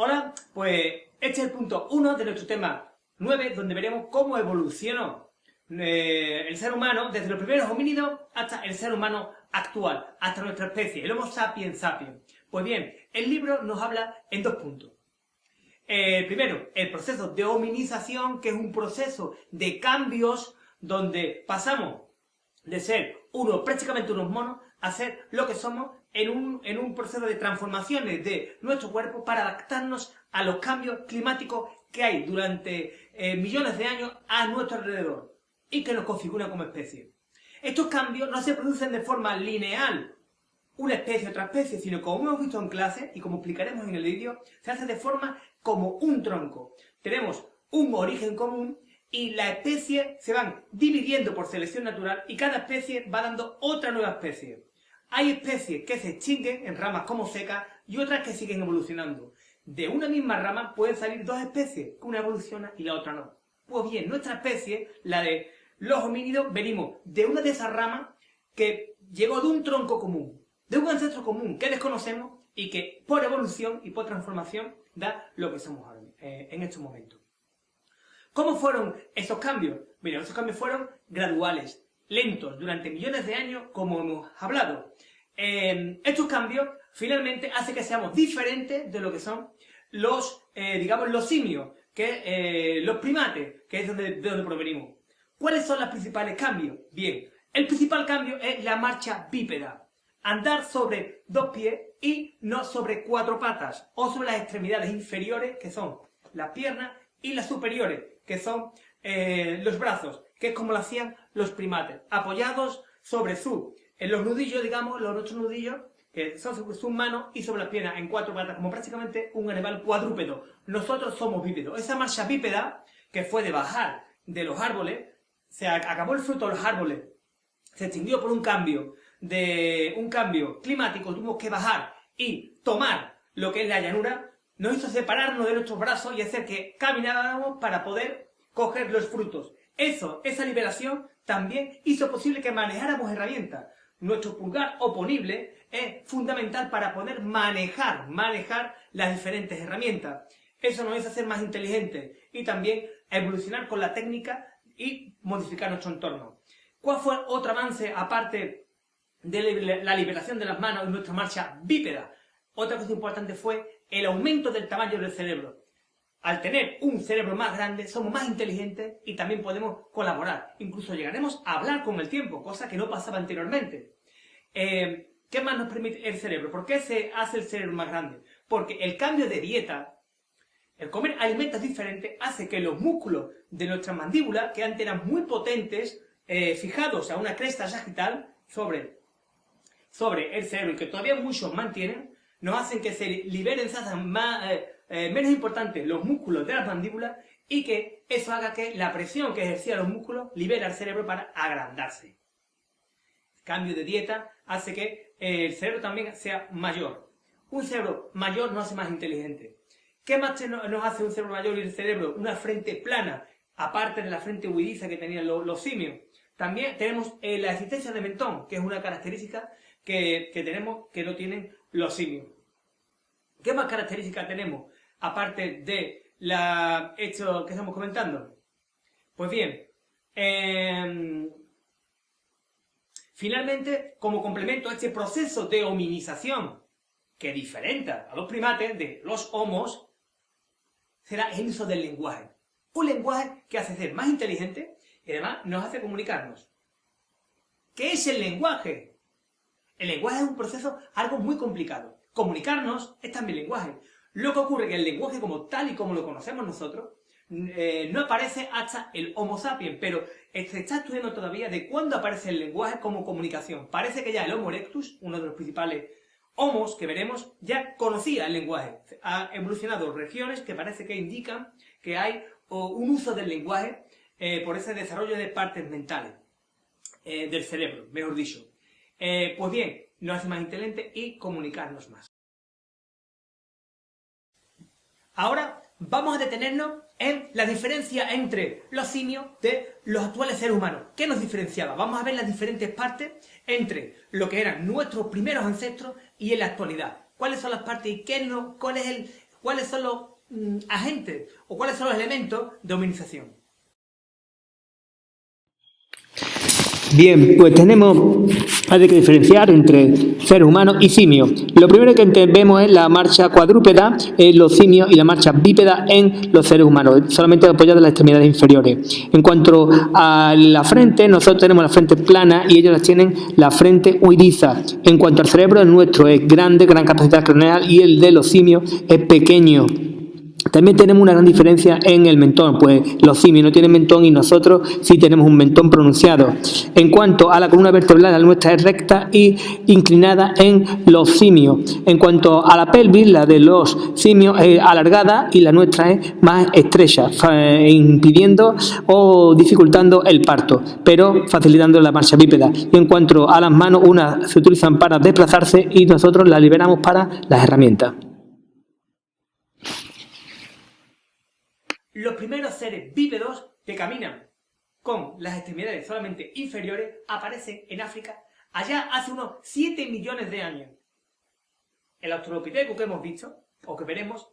Hola, pues este es el punto 1 de nuestro tema 9, donde veremos cómo evolucionó el ser humano desde los primeros homínidos hasta el ser humano actual, hasta nuestra especie, el Homo sapiens sapiens. Pues bien, el libro nos habla en dos puntos. Primero, el proceso de hominización, que es un proceso de cambios donde pasamos de ser prácticamente unos monos a ser lo que somos en un proceso de transformaciones de nuestro cuerpo para adaptarnos a los cambios climáticos que hay durante millones de años a nuestro alrededor y que nos configuran como especie. Estos cambios no se producen de forma lineal, una especie a otra especie, sino como hemos visto en clase y como explicaremos en el vídeo, se hace de forma como un tronco. Tenemos un origen común y las especies se van dividiendo por selección natural y cada especie va dando otra nueva especie. Hay especies que se extinguen en ramas como secas y otras que siguen evolucionando. De una misma rama pueden salir dos especies, que una evoluciona y la otra no. Pues bien, nuestra especie, la de los homínidos, venimos de una de esas ramas que llegó de un tronco común, de un ancestro común que desconocemos y que por evolución y por transformación da lo que somos ahora, en estos momentos. ¿Cómo fueron esos cambios? Mira, esos cambios fueron graduales, lentos, durante millones de años, como hemos hablado. Estos cambios finalmente hacen que seamos diferentes de lo que son los, digamos, los simios, los primates, que es de donde provenimos. ¿Cuáles son los principales cambios? Bien, el principal cambio es la marcha bípeda. Andar sobre dos pies y no sobre cuatro patas, o sobre las extremidades inferiores, que son las piernas, y las superiores, que son los brazos, que es como lo hacían los primates, apoyados sobre en los nudillos, digamos, nuestros nudillos, que son sobre sus manos y sobre las piernas, en cuatro patas, como prácticamente un animal cuadrúpedo. Nosotros somos bípedos. Esa marcha bípeda, que fue de bajar de los árboles, se acabó el fruto de los árboles, se extinguió por un cambio climático, tuvimos que bajar y tomar lo que es la llanura, nos hizo separarnos de nuestros brazos y hacer que camináramos para poder coger los frutos. Esa liberación también hizo posible que manejáramos herramientas. Nuestro pulgar oponible es fundamental para poder manejar las diferentes herramientas. Eso nos hizo ser más inteligentes y también evolucionar con la técnica y modificar nuestro entorno. ¿Cuál fue otro avance aparte de la liberación de las manos y nuestra marcha bípeda? Otra cosa importante fue el aumento del tamaño del cerebro. Al tener un cerebro más grande, somos más inteligentes y también podemos colaborar. Incluso llegaremos a hablar con el tiempo, cosa que no pasaba anteriormente. ¿Qué más nos permite el cerebro? ¿Por qué se hace el cerebro más grande? Porque el cambio de dieta, el comer alimentos diferentes, hace que los músculos de nuestra mandíbula, que antes eran muy potentes, fijados a una cresta sagital sobre el cerebro y que todavía muchos mantienen, nos hacen que se liberen, se hacen menos importantes los músculos de las mandíbulas y que eso haga que la presión que ejercían los músculos libere al cerebro para agrandarse. El cambio de dieta hace que el cerebro también sea mayor. Un cerebro mayor nos hace más inteligente. ¿Qué más nos hace un cerebro mayor y el cerebro? Una frente plana, aparte de la frente huidiza que tenían los simios. También tenemos la existencia de mentón, que es una característica que tenemos que no tienen los simios. ¿Qué más características tenemos? Aparte de esto que estamos comentando. Pues bien, finalmente, como complemento a este proceso de hominización que diferencia a los primates de los homos, será el uso del lenguaje. Un lenguaje que hace ser más inteligente y además nos hace comunicarnos. ¿Qué es el lenguaje? El lenguaje es un proceso algo muy complicado. Comunicarnos es también lenguaje. Lo que ocurre es que el lenguaje como tal y como lo conocemos nosotros no aparece hasta el Homo sapiens, pero se está estudiando todavía de cuándo aparece el lenguaje como comunicación. Parece que ya el Homo erectus, uno de los principales homos que veremos, ya conocía el lenguaje. Ha evolucionado regiones que parece que indican que hay un uso del lenguaje por ese desarrollo de partes mentales del cerebro, mejor dicho. Pues bien, nos hace más inteligentes y comunicarnos más. Ahora vamos a detenernos en la diferencia entre los simios de los actuales seres humanos. ¿Qué nos diferenciaba? Vamos a ver las diferentes partes entre lo que eran nuestros primeros ancestros y en la actualidad. ¿Cuáles son las partes y cuál es ¿Cuáles son los agentes o cuáles son los elementos de hominización? Bien, pues hay que diferenciar entre seres humanos y simios. Lo primero que vemos es la marcha cuadrúpeda en los simios y la marcha bípeda en los seres humanos, solamente apoyada en las extremidades inferiores. En cuanto a la frente, nosotros tenemos la frente plana y ellos tienen la frente huidiza. En cuanto al cerebro, el nuestro es grande, gran capacidad craneal, y el de los simios es pequeño. También tenemos una gran diferencia en el mentón, pues los simios no tienen mentón y nosotros sí tenemos un mentón pronunciado. En cuanto a la columna vertebral, la nuestra es recta y inclinada en los simios. En cuanto a la pelvis, la de los simios es alargada y la nuestra es más estrecha, impidiendo o dificultando el parto, pero facilitando la marcha bípeda. Y en cuanto a las manos, unas se utilizan para desplazarse y nosotros las liberamos para las herramientas. Los primeros seres bípedos que caminan con las extremidades solamente inferiores aparecen en África allá hace unos 7 millones de años. El Australopithecus que hemos visto, o que veremos,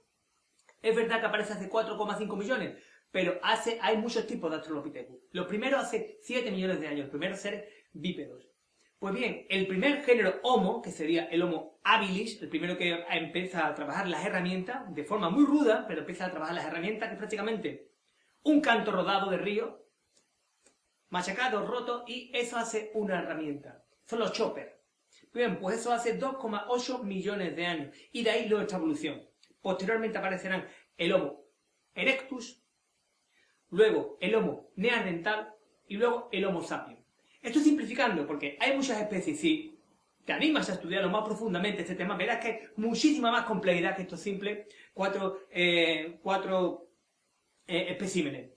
es verdad que aparece hace 4,5 millones, pero hay muchos tipos de Australopithecus. Los primeros hace 7 millones de años, los primeros seres bípedos. Pues bien, el primer género Homo, que sería el Homo habilis, el primero que empieza a trabajar las herramientas, de forma muy ruda, pero empieza a trabajar las herramientas, que es prácticamente un canto rodado de río, machacado, roto, y eso hace una herramienta. Son los choppers. Bien, pues eso hace 2,8 millones de años, y de ahí nuestra evolución. Posteriormente aparecerán el Homo erectus, luego el Homo neandertal, y luego el Homo sapiens. Estoy simplificando porque hay muchas especies. Si te animas a estudiarlo más profundamente este tema, verás que hay muchísima más complejidad que estos simples cuatro especímenes.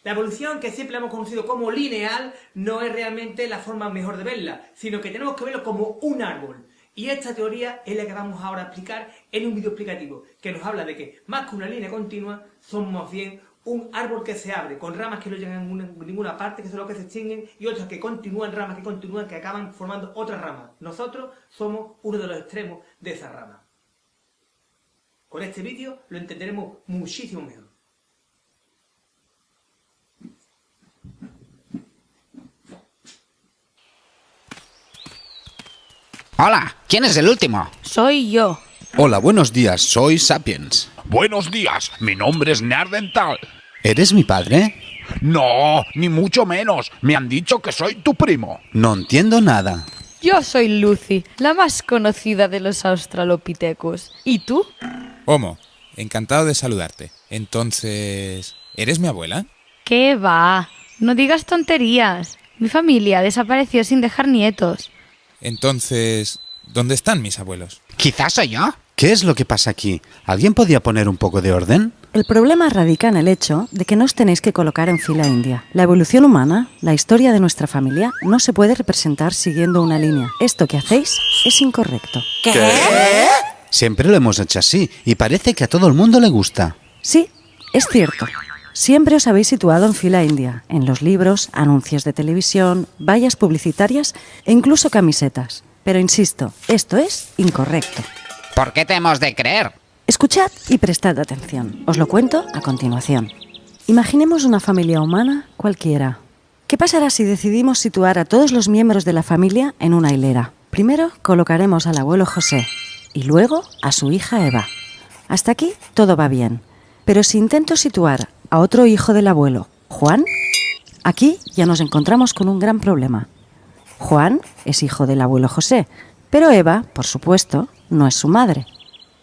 La evolución, que siempre hemos conocido como lineal, no es realmente la forma mejor de verla, sino que tenemos que verlo como un árbol. Y esta teoría es la que vamos ahora a explicar en un vídeo explicativo, que nos habla de que más que una línea continua, son más bien un árbol que se abre, con ramas que no llegan a ninguna parte, que son los que se extinguen, y otras que continúan, ramas que continúan, que acaban formando otras ramas. Nosotros somos uno de los extremos de esa rama. Con este vídeo lo entenderemos muchísimo mejor. Hola, ¿quién es el último? Soy yo. Hola, buenos días, soy Sapiens. Buenos días, mi nombre es Neandertal. ¿Eres mi padre? No, ni mucho menos. Me han dicho que soy tu primo. No entiendo nada. Yo soy Lucy, la más conocida de los Australopithecus. ¿Y tú? Homo, encantado de saludarte. Entonces, ¿eres mi abuela? ¿Qué va? No digas tonterías. Mi familia desapareció sin dejar nietos. Entonces, ¿dónde están mis abuelos? Quizás soy yo. ¿Qué es lo que pasa aquí? ¿Alguien podía poner un poco de orden? El problema radica en el hecho de que no os tenéis que colocar en fila india. La evolución humana, la historia de nuestra familia, no se puede representar siguiendo una línea. Esto que hacéis es incorrecto. ¿Qué? Siempre lo hemos hecho así y parece que a todo el mundo le gusta. Sí, es cierto. Siempre os habéis situado en fila india, en los libros, anuncios de televisión, vallas publicitarias e incluso camisetas. Pero insisto, esto es incorrecto. ¿Por qué te hemos de creer? Escuchad y prestad atención. Os lo cuento a continuación. Imaginemos una familia humana cualquiera. ¿Qué pasará si decidimos situar a todos los miembros de la familia en una hilera? Primero colocaremos al abuelo José y luego a su hija Eva. Hasta aquí todo va bien. Pero si intento situar a otro hijo del abuelo, Juan, aquí ya nos encontramos con un gran problema. Juan es hijo del abuelo José, pero Eva, por supuesto, no es su madre.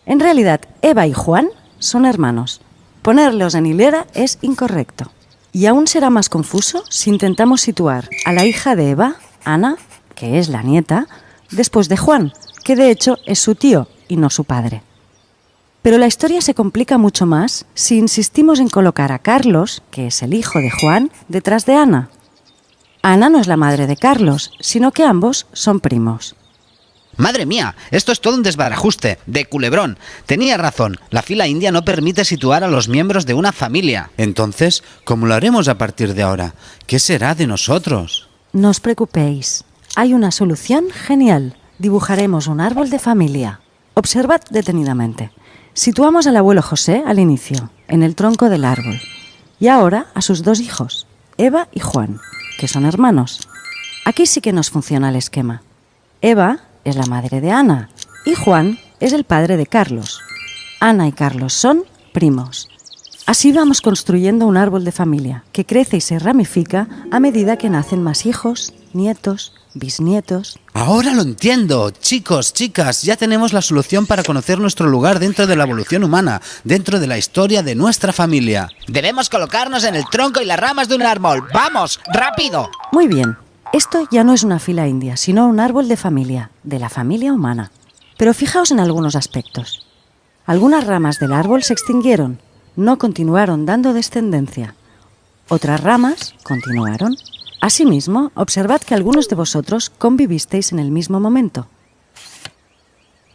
En realidad, Eva y Juan son hermanos. Ponerlos en hilera es incorrecto. Y aún será más confuso si intentamos situar a la hija de Eva, Ana, que es la nieta, después de Juan, que de hecho es su tío y no su padre. Pero la historia se complica mucho más si insistimos en colocar a Carlos, que es el hijo de Juan, detrás de Ana. Ana no es la madre de Carlos, sino que ambos son primos. Madre mía, esto es todo un desbarajuste, de culebrón. Tenía razón, la fila india no permite situar a los miembros de una familia. Entonces, ¿cómo lo haremos a partir de ahora? ¿Qué será de nosotros? No os preocupéis, hay una solución genial. Dibujaremos un árbol de familia. Observad detenidamente. Situamos al abuelo José al inicio, en el tronco del árbol, y ahora a sus 2 hijos, Eva y Juan, que son hermanos. Aquí sí que nos funciona el esquema. Eva es la madre de Ana y Juan es el padre de Carlos. Ana y Carlos son primos. Así vamos construyendo un árbol de familia que crece y se ramifica a medida que nacen más hijos, nietos, bisnietos. Ahora lo entiendo. Chicos, chicas, ya tenemos la solución para conocer nuestro lugar dentro de la evolución humana, dentro de la historia de nuestra familia. Debemos colocarnos en el tronco y las ramas de un árbol. ¡Vamos, rápido! Muy bien, esto ya no es una fila india, sino un árbol de familia, de la familia humana. Pero fijaos en algunos aspectos. Algunas ramas del árbol se extinguieron, no continuaron dando descendencia. Otras ramas continuaron. Asimismo, observad que algunos de vosotros convivisteis en el mismo momento.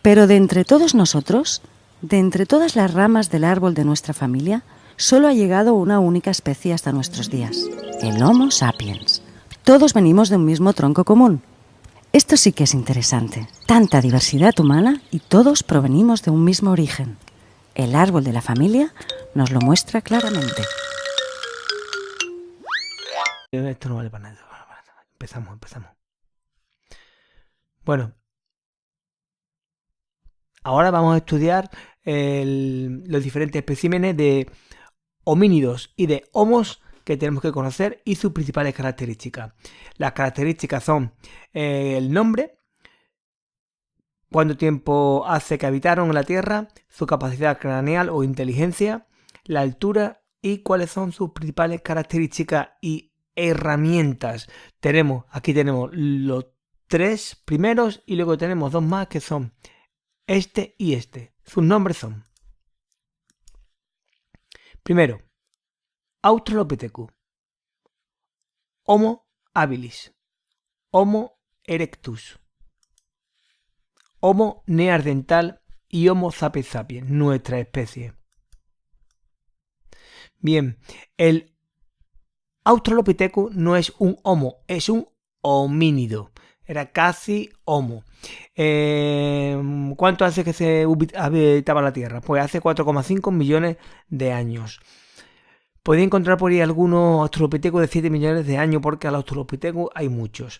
Pero de entre todos nosotros, de entre todas las ramas del árbol de nuestra familia, solo ha llegado una única especie hasta nuestros días, el Homo sapiens. Todos venimos de un mismo tronco común. Esto sí que es interesante. Tanta diversidad humana y todos provenimos de un mismo origen. El árbol de la familia nos lo muestra claramente. Esto no vale para nada. Empezamos. Bueno, ahora vamos a estudiar los diferentes especímenes de homínidos y de homos que tenemos que conocer y sus principales características. Las características son el nombre, cuánto tiempo hace que habitaron en la Tierra, su capacidad craneal o inteligencia, la altura y cuáles son sus principales características y herramientas. Aquí tenemos los 3 primeros y luego tenemos 2 más que son este y este. Sus nombres son: primero, Australopithecus, Homo habilis, Homo erectus, Homo neandertal y Homo sapiens sapiens, nuestra especie. Bien, el Australopithecus no es un homo, es un homínido. Era casi homo. ¿Cuánto hace que se habitaba la Tierra? Pues hace 4,5 millones de años. Podéis encontrar por ahí algunos Australopithecus de 7 millones de años, porque a los Australopithecus hay muchos.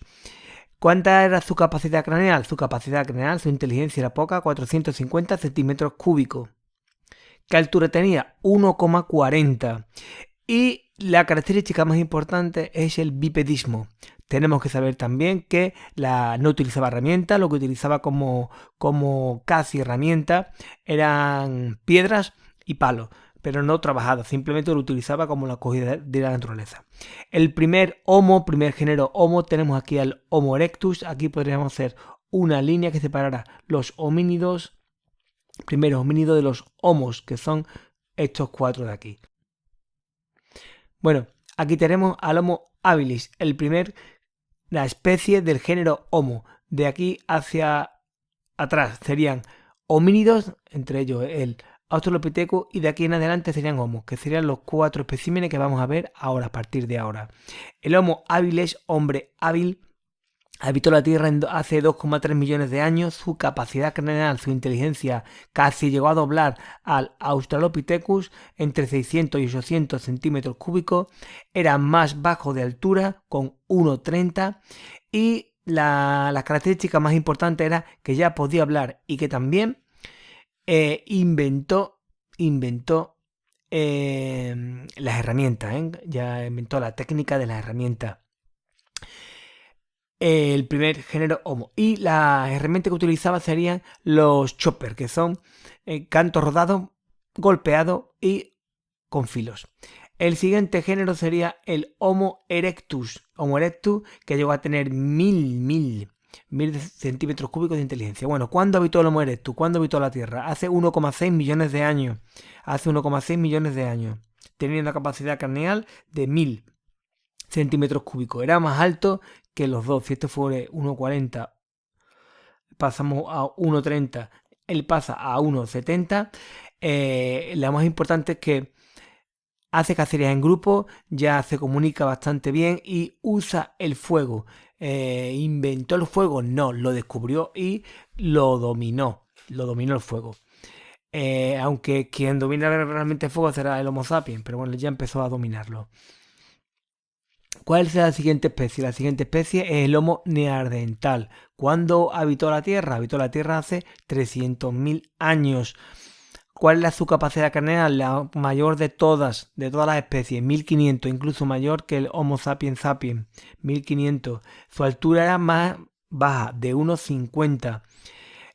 ¿Cuánta era su capacidad craneal? Su capacidad craneal, su inteligencia era poca, 450 centímetros cúbicos. ¿Qué altura tenía? 1,40. Y la característica más importante es el bipedismo. Tenemos que saber también que no utilizaba herramientas, lo que utilizaba como casi herramienta eran piedras y palos, pero no trabajadas, simplemente lo utilizaba como la cogida de la naturaleza. El primer homo, primer género homo, tenemos aquí al Homo erectus. Aquí podríamos hacer una línea que separara los homínidos, primeros homínidos de los homos, que son estos 4 de aquí. Bueno, aquí tenemos al Homo habilis, la especie del género Homo. De aquí hacia atrás serían homínidos, entre ellos el Australopithecus, y de aquí en adelante serían homos, que serían los 4 especímenes que vamos a ver ahora, a partir de ahora. El Homo habilis, hombre hábil, habitó la Tierra hace 2,3 millones de años. Su capacidad craneal, su inteligencia, casi llegó a doblar al Australopithecus, entre 600 y 800 centímetros cúbicos. Era más bajo de altura, con 1,30. Y la característica más importante era que ya podía hablar y que también inventó las herramientas. Ya inventó la técnica de las herramientas. El primer género Homo. Y las herramientas que utilizaba serían los choppers, que son cantos rodados, golpeados y con filos. El siguiente género sería el Homo erectus. Homo erectus, que llegó a tener 1000 centímetros cúbicos de inteligencia. Bueno, ¿cuándo habitó el Homo erectus? ¿Cuándo habitó la Tierra? Hace 1,6 millones de años. Tenía una capacidad craneal de 1000 centímetros cúbicos. Era más alto que los dos. Si este fuera 1,40, pasamos a 1,30, él pasa a 1,70. Lo más importante es que hace cacerías en grupo, ya se comunica bastante bien y usa el fuego. ¿Inventó el fuego? No, lo descubrió y lo dominó. lo dominó el fuego. Aunque quien domina realmente el fuego será el Homo sapiens, pero bueno, ya empezó a dominarlo. ¿Cuál es la siguiente especie? La siguiente especie es el Homo neandertal. ¿Cuándo habitó la Tierra? Habitó la Tierra hace 300.000 años. ¿Cuál es su capacidad craneal? La mayor de todas las especies, 1500, incluso mayor que el Homo sapiens sapiens, 1500. Su altura era más baja, de 1,50.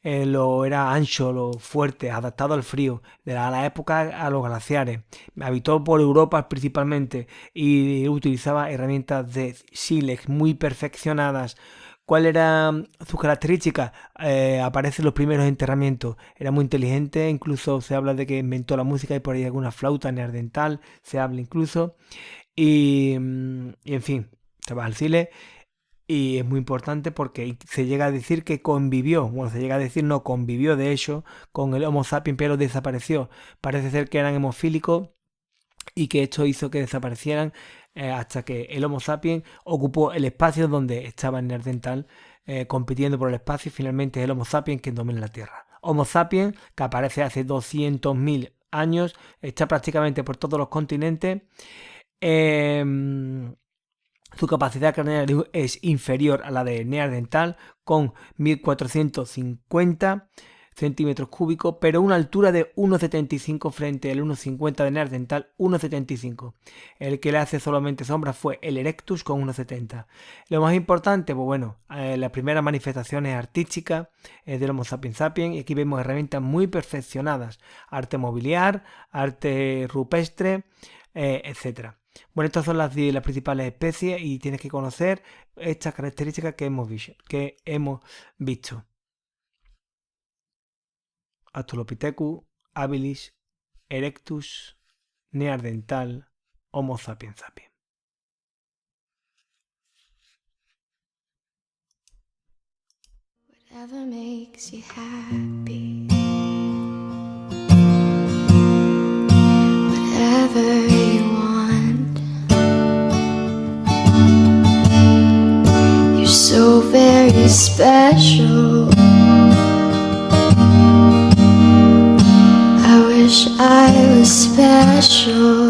Era ancho, fuerte, adaptado al frío, de la época a los glaciares. Habitó por Europa principalmente y utilizaba herramientas de sílex muy perfeccionadas. ¿Cuál era sus características? Aparecen los primeros enterramientos. Era muy inteligente, incluso se habla de que inventó la música y por ahí alguna flauta neandertal, se habla incluso. Y en fin, se va al sílex. Y es muy importante porque se llega a decir que convivió, bueno, se llega a decir no, convivió de hecho con el Homo sapiens, pero desapareció. Parece ser que eran hemofílicos y que esto hizo que desaparecieran hasta que el Homo sapiens ocupó el espacio donde estaba el neandertal compitiendo por el espacio, y finalmente es el Homo sapiens quien domina la Tierra. Homo sapiens, que aparece hace 200.000 años, está prácticamente por todos los continentes. Su capacidad craneal es inferior a la de neandertal, con 1450 centímetros cúbicos, pero una altura de 1,75 frente al 1,50 de neandertal, 1,75. El que le hace solamente sombra fue el Erectus con 1,70. Lo más importante, pues bueno, las primeras manifestaciones artísticas del Homo sapiens sapiens, y aquí vemos herramientas muy perfeccionadas, arte mobiliar, arte rupestre, etcétera. Bueno, estas son las principales especies y tienes que conocer estas características que hemos visto. Australopithecus, habilis, Erectus, neandertal, Homo sapiens sapiens. Whatever makes you happy. Whatever you want. You're so very special. I wish I was special.